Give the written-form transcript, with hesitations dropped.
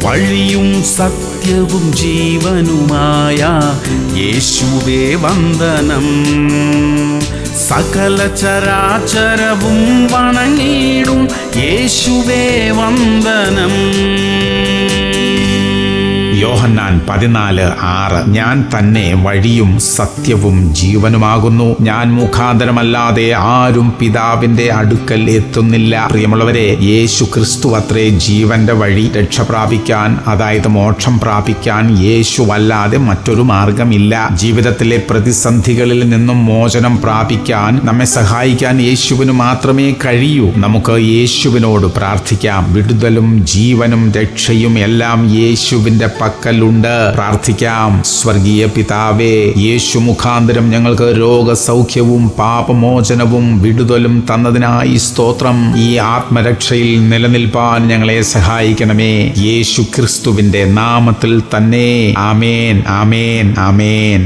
വഴിയും സത്യവും ജീവനുമായ യേശുവേ വന്ദനം. സകല ചരാചരവും വണങ്ങിടും യേശുവേ വന്ദനം. യോഹന്നാൻ 14:6 ഞാൻ തന്നെ വഴിയും സത്യവും ജീവനുമാകുന്നു. ഞാൻ മുഖാന്തരമല്ലാതെ ആരും പിതാവിന്റെ അടുക്കൽ എത്തുന്നില്ല. പ്രിയമുള്ളവരെ, യേശു ക്രിസ്തു അത്രേ ജീവന്റെ വഴി. രക്ഷ പ്രാപിക്കാൻ, അതായത് മോക്ഷം പ്രാപിക്കാൻ യേശുവല്ലാതെ മറ്റൊരു മാർഗമില്ല. ജീവിതത്തിലെ പ്രതിസന്ധികളിൽ നിന്നും മോചനം പ്രാപിക്കാൻ നമ്മെ സഹായിക്കാൻ യേശുവിന് മാത്രമേ കഴിയൂ. നമുക്ക് യേശുവിനോട് പ്രാർത്ഥിക്കാം. വിടുതലും ജീവനും രക്ഷയും എല്ലാം യേശുവിന്റെ പക്കലുണ്ട്. പ്രാർത്ഥിക്കാം. സ്വർഗീയ പിതാവേ, യേശു മുഖാന്തരം ഞങ്ങൾക്ക് രോഗസൗഖ്യവും പാപമോചനവും വിടുതലും തന്നതിനായി സ്തോത്രം. ഈ ആത്മരക്ഷയിൽ നിലനിൽപ്പാൻ ഞങ്ങളെ സഹായിക്കണമേ. യേശു ക്രിസ്തുവിന്റെ നാമത്തിൽ തന്നെ. ആമേൻ, ആമേൻ, ആമേൻ.